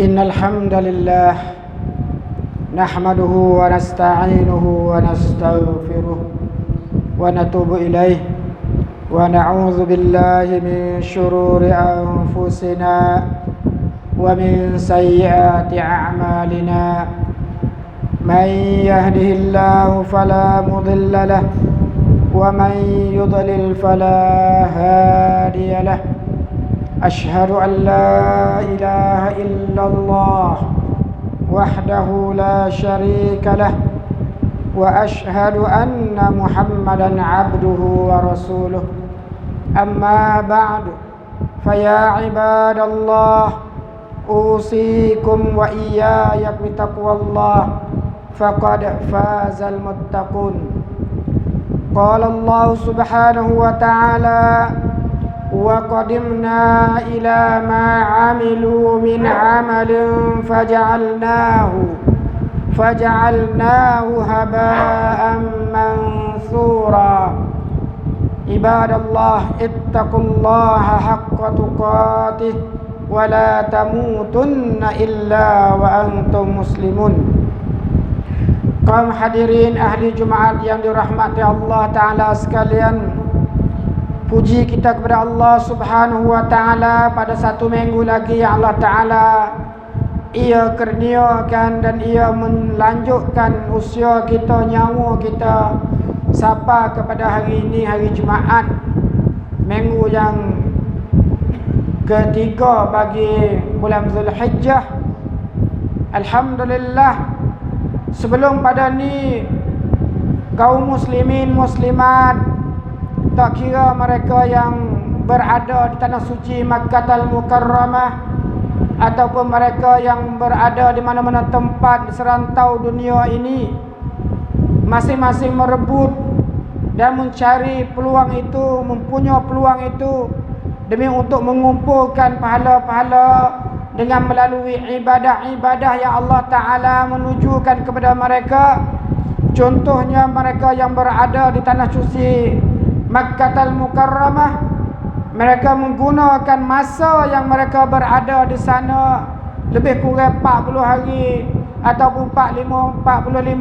إن الحمد لله نحمده ونستعينه ونستغفره ونتوب إليه ونعوذ بالله من شرور أنفسنا ومن سيئات أعمالنا من يهده الله فلا مضل له ومن يضلل فلا هادي له أشهد أن لا إله إلا الله وحده لا شريك له وأشهد أن محمدا عبده ورسوله أما بعد فيا عباد الله أوصيكم وإياي بتقوى الله فقد فاز المتقون قال الله سبحانه وتعالى وقدمنا إلى ما عملوا من عمل فجعلناه هباء منثورا عباد الله اتقوا الله حق تقاته ولا تموتن إلا وأنتم مسلمون. Kaum hadirin ahli Jumaat yang dirahmati Allah Ta'ala sekalian, puji kita kepada Allah Subhanahu wa Ta'ala pada satu minggu lagi yang Allah Ta'ala Ia kurniakan dan Ia melanjutkan usia kita, nyawa kita sampai kepada hari ini, hari Jumaat, minggu yang ketiga bagi bulan Zulhijjah. Alhamdulillah, sebelum pada ni kaum muslimin muslimat, tak kira mereka yang berada di tanah suci Makkahul Mukarramah ataupun mereka yang berada di mana-mana tempat di serantau dunia ini, masing-masing merebut dan mencari peluang itu, mempunyai peluang itu demi untuk mengumpulkan pahala-pahala dengan melalui ibadah-ibadah yang Allah Ta'ala menujukan kepada mereka. Contohnya mereka yang berada di tanah suci Makkahul Mukarramah, mereka menggunakan masa yang mereka berada di sana lebih kurang 40 hari ataupun 45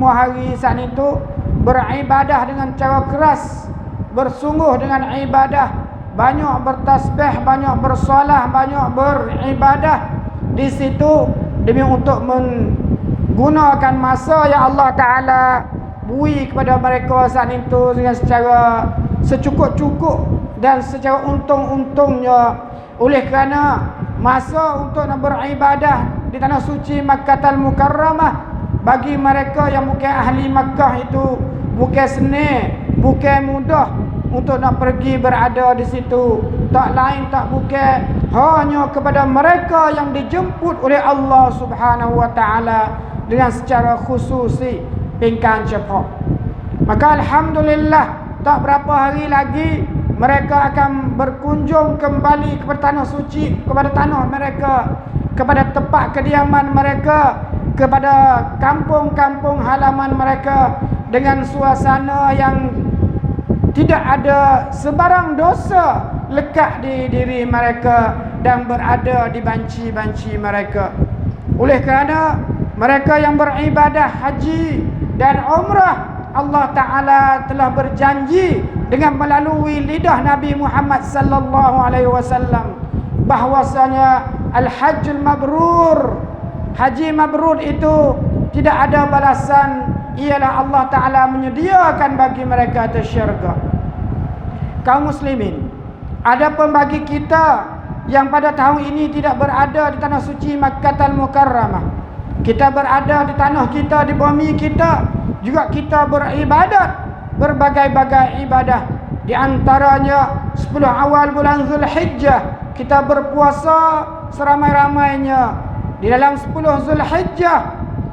hari saat itu, beribadah dengan cara keras, bersungguh dengan ibadah, banyak bertasbih, banyak bersolah, banyak beribadah di situ demi untuk menggunakan masa yang Allah Ta'ala beri kepada mereka saat itu dengan secara secukup-cukup dan secara untung-untungnya. Oleh kerana masa untuk nak beribadah di tanah suci Makkahul Mukarramah bagi mereka yang bukan ahli Makkah itu bukan senang, bukan mudah untuk nak pergi berada di situ. Tak lain tak bukan hanya kepada mereka yang dijemput oleh Allah Subhanahu wa Ta'ala dengan secara khususi pingkan cepat. Maka alhamdulillah, tak berapa hari lagi mereka akan berkunjung kembali kepada tanah suci, kepada tanah mereka, kepada tempat kediaman mereka, kepada kampung-kampung halaman mereka dengan suasana yang tidak ada sebarang dosa lekat di diri mereka dan berada di banci-banci mereka. Oleh kerana mereka yang beribadah haji dan umrah, Allah Ta'ala telah berjanji dengan melalui lidah Nabi Muhammad sallallahu alaihi wasallam bahwasanya al-hajjul mabrur, haji mabrur itu tidak ada balasan, ialah Allah Ta'ala menyediakan bagi mereka di syurga. Kaum muslimin, adapun bagi kita yang pada tahun ini tidak berada di tanah suci Makkahul Mukarramah, kita berada di tanah kita, di bumi kita, juga kita beribadat berbagai-bagai ibadah. Di antaranya 10 awal bulan Zulhijjah kita berpuasa seramai-ramainya. Di dalam 10 Zulhijjah,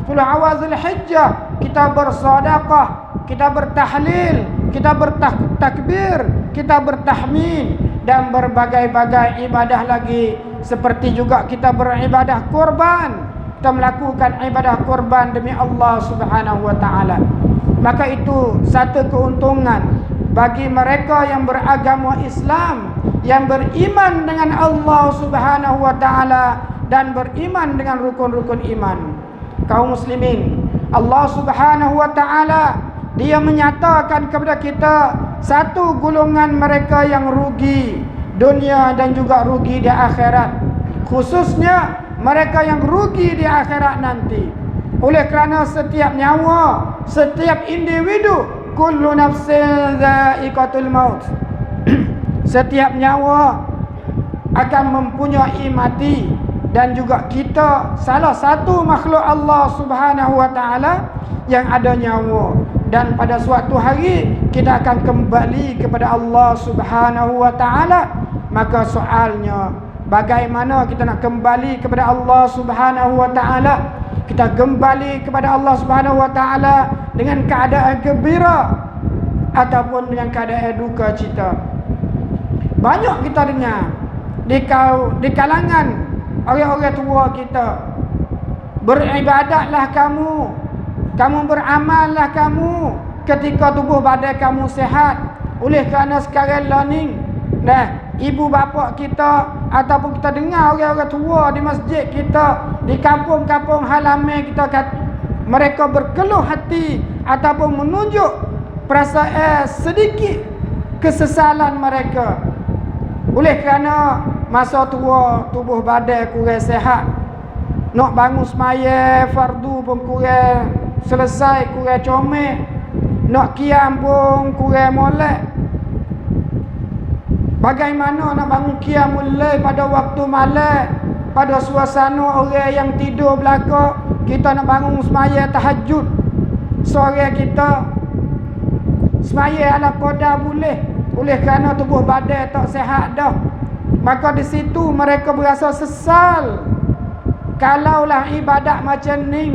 10 awal Zulhijjah kita bersedekah, kita bertahlil, kita bertakbir, kita bertahmid, dan berbagai-bagai ibadah lagi. Seperti juga kita beribadah kurban, kita melakukan ibadah kurban demi Allah Subhanahu wa taala. Maka itu satu keuntungan bagi mereka yang beragama Islam, yang beriman dengan Allah Subhanahu wa taala dan beriman dengan rukun-rukun iman. Kaum muslimin, Allah Subhanahu wa taala Dia menyatakan kepada kita satu golongan mereka yang rugi dunia dan juga rugi di akhirat. Khususnya mereka yang rugi di akhirat nanti. Oleh kerana setiap nyawa, setiap individu, kullu nafsin dha'iqatul maut. Setiap nyawa akan mempunyai mati, dan juga kita salah satu makhluk Allah Subhanahu wa taala yang ada nyawa, dan pada suatu hari kita akan kembali kepada Allah Subhanahu wa taala. Maka soalnya, bagaimana kita nak kembali kepada Allah Subhanahu wa taala? Kita kembali kepada Allah Subhanahu wa taala dengan keadaan gembira ataupun dengan keadaan duka cita. Banyak kita dengar di kalangan orang-orang tua kita, beribadatlah kamu beramallah kamu ketika tubuh badan kamu sehat. Oleh kerana sekarang learning, ibu bapa kita ataupun kita dengar orang-orang tua di masjid kita, di kampung-kampung halaman kita, mereka berkeluh hati ataupun menunjuk perasaan sedikit kesesalan mereka. Oleh kerana masa tua tubuh badan kurang sehat, nak bangun semaya fardu pun kurang selesai, kurang comel, nak qiyam pun kurang molek. Bagaimana nak bangun qiyamul lail pada waktu malam, pada suasana orang yang tidur belaka? Kita nak bangun semaya tahajud, sore kita semaya ala qada boleh, oleh kerana tubuh badan tak sihat dah. Maka di situ mereka berasa sesal. Kalaulah ibadat macam ni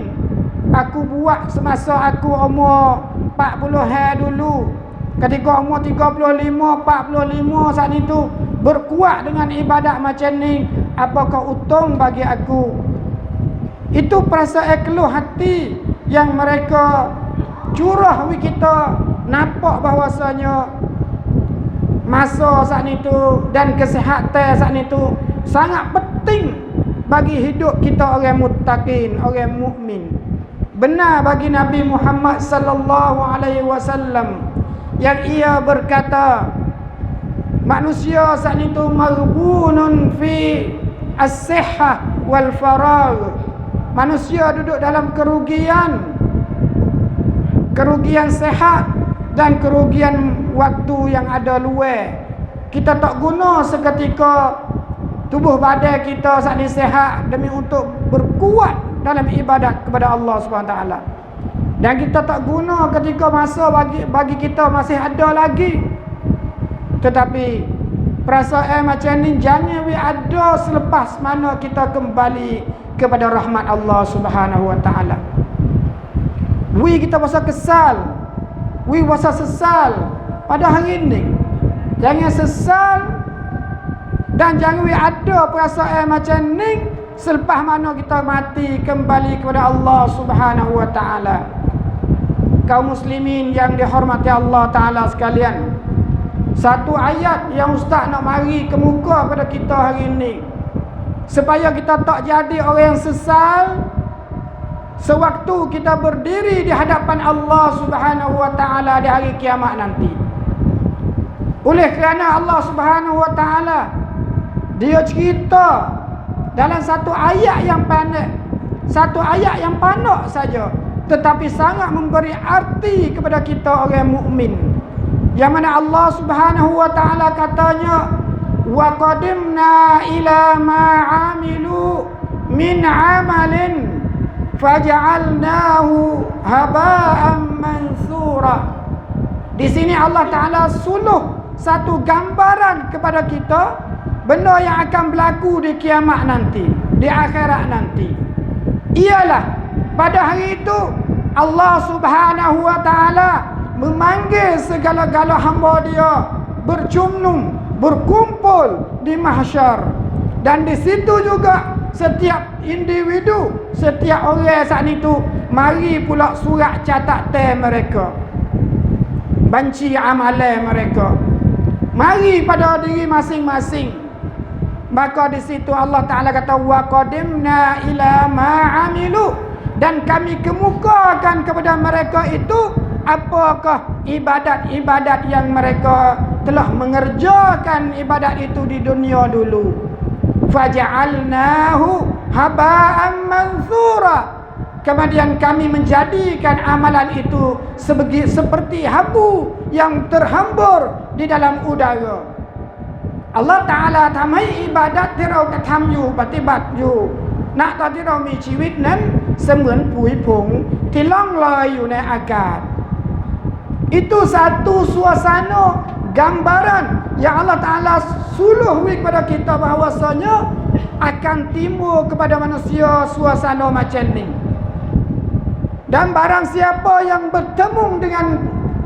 aku buat semasa aku umur 40 hari dulu, ketika umur 35, 45 saat itu berkuat dengan ibadat macam ni, apakah untung bagi aku? Itu perasaan keluh hati yang mereka curah wi kita. Nampak bahawasanya masa saat itu dan kesihatan saat itu sangat penting bagi hidup kita orang muttaqin, orang mukmin. Benar bagi Nabi Muhammad sallallahu alaihi wasallam yang ia berkata, manusia saat itu maghbunun fi as-sihhah wal faragh. Manusia duduk dalam kerugian sehat dan kerugian waktu yang ada luar. Kita tak guna seketika tubuh badan kita saat ini sehat demi untuk berkuat dalam ibadat kepada Allah SWT. Dan kita tak guna ketika masa bagi kita masih ada lagi. Tetapi perasaan macam ni jangan ada selepas mana kita kembali kepada rahmat Allah Subhanahu wa taala. Kita rasa kesal, rasa sesal pada hari ini. Jangan sesal dan jangan ada perasaan macam ni selepas mana kita mati kembali kepada Allah Subhanahu wa taala. Kaum muslimin yang dihormati Allah taala sekalian, satu ayat yang ustaz nak mari ke muka pada kita hari ini supaya kita tak jadi orang yang sesal sewaktu kita berdiri di hadapan Allah Subhanahu wa taala di hari kiamat nanti. Oleh kerana Allah Subhanahu wa taala dia cerita dalam satu ayat yang pendek, satu ayat yang panak saja, tetapi sangat memberi arti kepada kita orang mukmin. Yang mana Allah Subhanahu wa taala katanya, wa qadimna ila ma amilu min amalin faj'alnahu haba'an mansura. Di sini Allah Ta'ala suluh satu gambaran kepada kita benda yang akan berlaku di kiamat nanti, di akhirat nanti. Ialah pada hari itu Allah Subhanahu wa Ta'ala memanggil segala-gala hamba Dia bercumnum, berkumpul di mahsyar. Dan di situ juga setiap individu, setiap orang saat itu mari pula surat catatan mereka, banci amalan mereka, mari pada diri masing-masing. Maka di situ Allah Ta'ala kata wa qadimna ila ma amilu, dan kami kemukakan kepada mereka itu apakah ibadat-ibadat yang mereka telah mengerjakan ibadat itu di dunia dulu. Faja'alnahu haba'an mansura, kemudian kami menjadikan amalan itu seperti habu yang terhambur di dalam udara. Allah Ta'ala ทำให้อิบาดัตที่เรากระทำอยู่ปฏิบัติอยู่ณตอนที่เรามีชีวิตนั้นเสมือนผุยผงที่ล่องลอยอยู่ในอากาศ. Itu satu suasana gambaran yang Allah Ta'ala suluhi kepada kita bahawasanya akan timbul kepada manusia suasana macam ni. Dan barang siapa yang bertemu dengan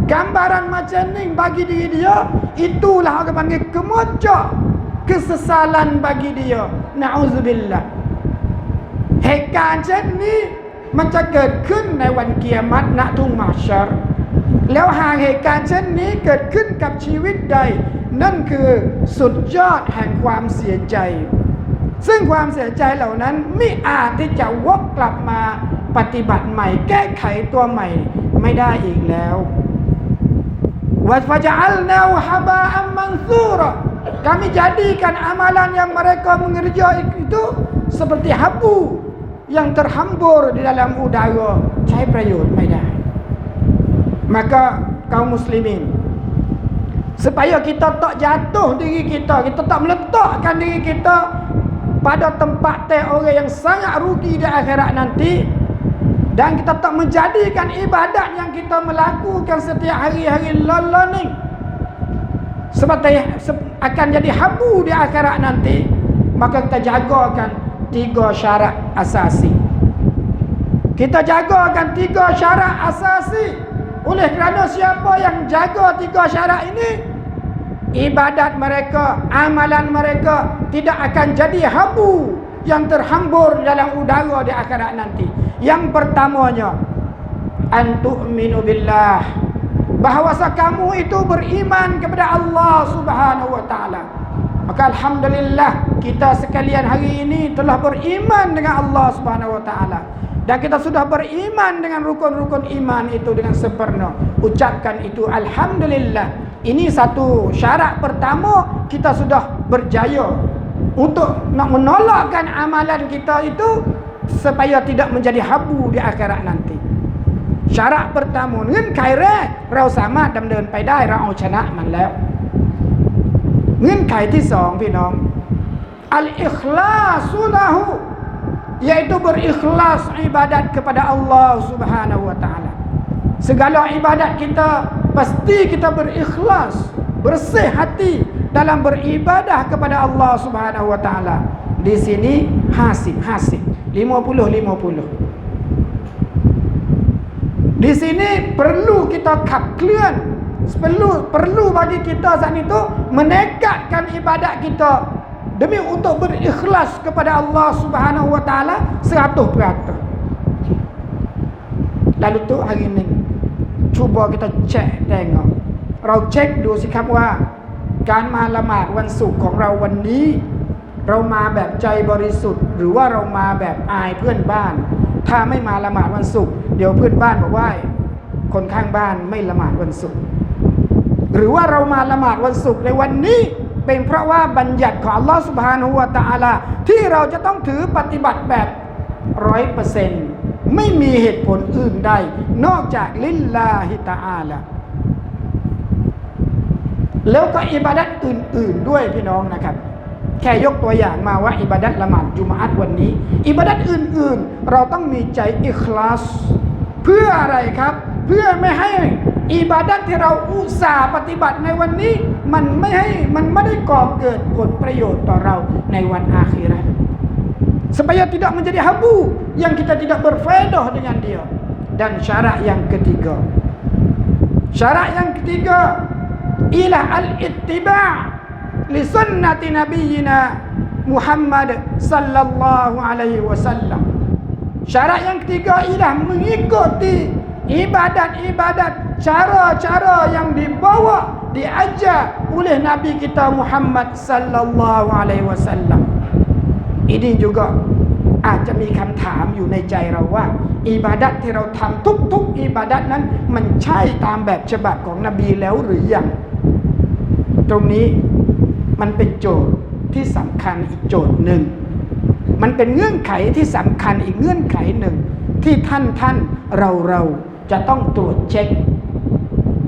gambaran macam ni bagi diri dia, itulah orang panggil kemuncak kesesalan bagi dia. Na'udzubillah. Hekat macam ni มันจะเกิดขึ้นในวันกิยามัตณทุ่งมาชัรแล้วหากเหตุการณ์เช่นนี้เกิดขึ้นกับชีวิตใดนั่นคือสุดยอดแห่งความเสียใจซึ่งความเสียใจเหล่านั้นมิอาจที่จะวกกลับมาปฏิบัติใหม่แก้ไขตัวใหม่ไม่ได้อีกแล้วwa faja'alnahu haba'an mansura, kami jadikan amalan yang mereka mengerjakan itu seperti habu yang terhambur di dalam udara, ใช้ประโยชน์ไม่ได้. Maka kaum muslimin, supaya kita tak jatuh diri kita tak meletakkan diri kita pada tempat orang yang sangat rugi di akhirat nanti, dan kita tak menjadikan ibadat yang kita melakukan setiap hari-hari ni seperti akan jadi habu di akhirat nanti, maka kita jagakan 3 syarat asasi. Kita jagakan 3 syarat asasi. Oleh kerana siapa yang jaga 3 syarat ini, ibadat mereka, amalan mereka tidak akan jadi habu yang terhambur dalam udara di akhirat nanti. Yang pertamanya, antu'minu billah, bahawasa kamu itu beriman kepada Allah Subhanahu wa Ta'ala. Maka alhamdulillah kita sekalian hari ini telah beriman dengan Allah Subhanahu wa Ta'ala, dan kita sudah beriman dengan rukun-rukun iman itu dengan sempurna. Ucapkan itu alhamdulillah. Ini satu syarat pertama, kita sudah berjaya untuk nak menolakkan amalan kita itu supaya tidak menjadi habu di akhirat nanti. Syarat pertama, เงื่อนไขแรกเราสามารถดำเนินไปได้เราเอาชนะมันแล้ว. เงื่อนไขที่ 2 พี่น้อง al-ikhlasu lahu, yaitu berikhlas ibadat kepada Allah Subhanahu wa Ta'ala. Segala ibadat kita pasti kita berikhlas, bersih hati dalam beribadah kepada Allah Subhanahu wa Ta'ala. Di sini hasib 50-50. Di sini perlu kitaขับเคลื่อน perlu bagi kita saat itu menekadkan ibadat kita demi untuk berikhlas kepada Allah Subhanahu wa Ta'ala 100%. Lalu tu hari ini cuba kita cek tengok, เราเช็คดูสิครับว่าการมาละหมาดวันศุกร์ของเราวันนี้เรามาแบบใจบริสุทธิ์หรือว่าเรามาแบบอายเพื่อนบ้าน. ถ้าไม่มาละหมาดวันศุกร์เดี๋ยวเพื่อนบ้านบอกว่าคนข้างบ้านไม่ละหมาดวันศุกร์. หรือว่าเรามาละหมาดวันศุกร์ในวันนี้เป็นเพราะว่าบัญญัติของอัลลอฮฺซุบฮานะฮูวะตะอาลาที่เราจะต้องถือปฏิบัติแบบ 100% ไม่มีเหตุผลอื่นใดนอกจากลิลลาฮิตะอาลา. แล้วก็อิบาดัตอื่นๆด้วยพี่น้องนะครับ แค่ยกตัวอย่างมาว่าอิบาดัตละหมาดจุมอะห์วันนี้อิบาดัตอื่นๆเราต้องมีใจอิคลาสเพื่ออะไรครับเพื่อไม่ให้ อิบาดัตที่เราอุตส่าห์ปฏิบัติในวันนี้มันไม่ได้ก่อเกิดผลประโยชน์ต่อเราในวันอาคิเราะห์supaya tidak menjadi habu yang kita tidak berfaedah dengan dia. Dan syarat yang ketiga ialah al-ittiba' li sunnati nabiyyina Muhammad sallallahu alaihi wasallam. Syarat yang ketiga ialah mengikuti ibadat-ibadat, cara-cara yang dibawa, diajar oleh Nabi kita Muhammad sallallahu alaihi wasallam. Ini jugaอาจจะมีคำถามอยู่ในใจเราว่าอิบาดัตที่เราทำทุกๆอิบาดัตนั้นมันใช่ตามแบบฉบับของนบีแล้วหรือยังตรงนี้มันเป็นโจทย์ที่สำคัญอีกโจทย์หนึ่งมันเป็นเงื่อนไขที่สำคัญอีกเงื่อนไขหนึ่งที่ท่านเราจะต้องตรวจเช็ค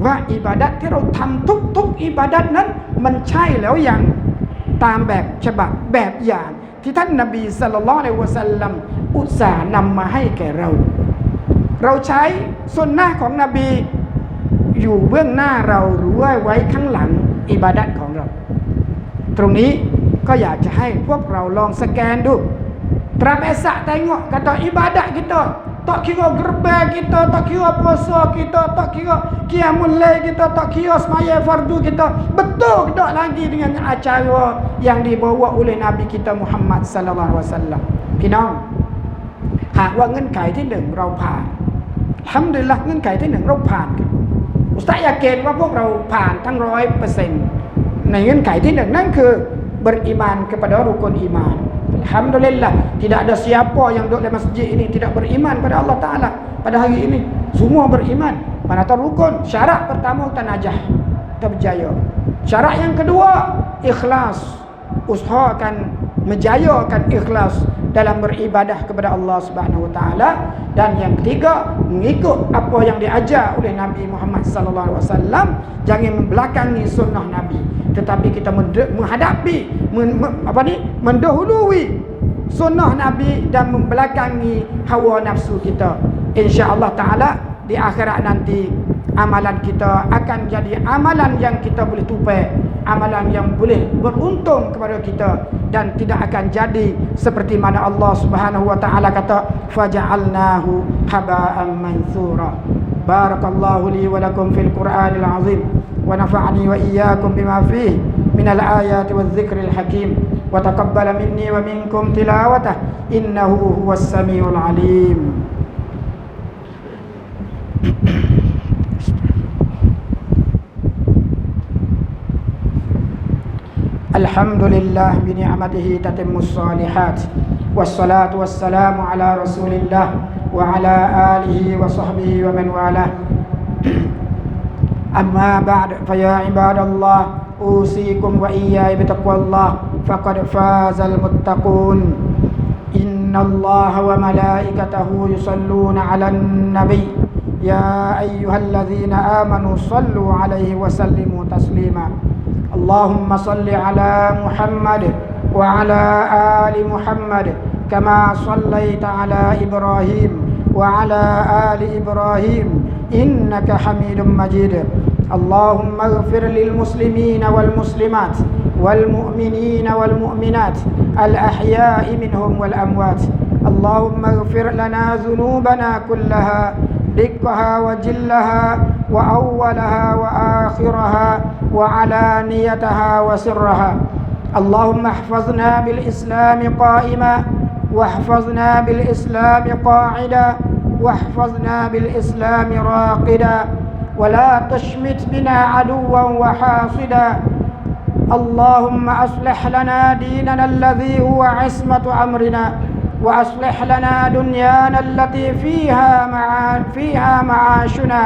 ว่าอิบาดัตที่เราทำทุกอิบาดัตนั้นมันใช่แล้วยังตามแบบฉบับแบบอย่างที่ท่านนบีศ็อลลัลลอฮุอะลัยฮิวะซัลลัมอุตส่าห์นำมาให้แก่เราใช้สุนนะห์ของนบีอยู่เบื้องหน้าเราหรือว่าไว้ข้างหลังอิบาดัตของเราตรงนี้ก็อยากจะให้พวกเราลองสแกนดูTerasa tengok kata ibadat kita, tak kira gerbang kita, tak kira puasa kita, tak kira qiyamul lail kita, tak kira sembahyang fardu kita, betul ke tak lagi dengan acara yang dibawa oleh Nabi kita Muhammad sallallahu alaihi wasallam. พี่น้องหากว่าเงื่อนไขที่1เราผ่านอัลฮัมดุลิลละห์เงื่อนไขที่1เราผ่านครับอุสตัดอยากเกณฑ์ว่าพวกเราผ่านทั้ง 100% ในเงื่อนไขที่1นั่นคือ beriman kepada rukun iman. Alhamdulillah, tidak ada siapa yang duduk dalam masjid ini tidak beriman pada Allah Ta'ala pada hari ini. Semua beriman. Mana tahu rukun. Syarat pertama kita najah, kita berjaya. Syarat yang kedua, ikhlas. Usahakan menjayakan ikhlas dalam beribadah kepada Allah Subhanahu Wa Ta'ala. Dan yang ketiga, mengikut apa yang diajar oleh Nabi Muhammad sallallahu alaihi wasallam. Jangan membelakangi sunnah Nabi, tetapi kita menghadapi mendahului sunnah Nabi dan membelakangi hawa nafsu kita. Insya-Allah taala di akhirat nanti amalan kita akan jadi amalan yang kita boleh tupai, amalan yang boleh beruntung kepada kita dan tidak akan jadi seperti mana Allah Subhanahu wa taala kata faja'alnahu haba'an mansura. Barakallahu li wa lakum fil Qur'anil azim wa nafa'ani wa iyyakum bima fihi minal ayati waz zikril hakim wa taqabbala minni wa minkum tilawatah innahu huwas samiul alim. Alhamdulillah bi ni'matihi tatimmus shalihat wassalatu wassalamu ala rasulillah wa ala alihi wa sahbihi wa man walah. Amma ba'd, fa ya ibadallah usikum wa iyaya bi taqwallah faqad fazal muttaqun. Innallaha wa malaikatahu yusalluna 'alan nabiy ya ayyuhalladzina amanu sallu 'alaihi wa sallimu taslima. Allahumma salli 'ala Muhammad wa 'ala ali Muhammad kama sallaita 'ala Ibrahim wa 'ala ali Ibrahim innaka Hamidum Majid. Allahumma ighfir lil muslimina wal muslimat wal mu'minina wal mu'minat al ahya'i minhum wal amwat. Allahumma ighfir lana dhunubana kullaha دقها وجلها وأولها وآخرها وعلانيتها وسرها. اللهم احفظنا بالإسلام قائما واحفظنا بالإسلام قاعدا واحفظنا بالإسلام راقدا ولا تشمت بنا عدوا وحاصدا. اللهم أصلح لنا ديننا الذي هو عصمة أمرنا وأصلح لنا دنيانا التي فيها معاشنا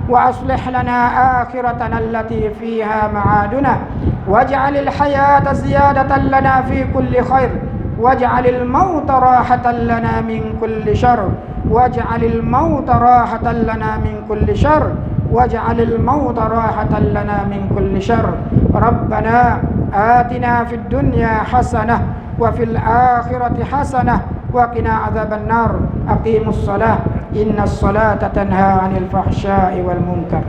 وأصلح لنا آخرتنا التي فيها معادنا واجعل الحياة زيادة لنا في كل خير واجعل الموت راحة لنا من كل شر واجعل الموت راحة لنا من كل شر واجعل الموت راحة لنا من كل شر. ربنا آتنا في الدنيا حسنة وفي الآخرة حسنة وقنا عذاب النار. أقيموا الصلاة إن الصلاة تنهى عن الفحشاء والمنكر.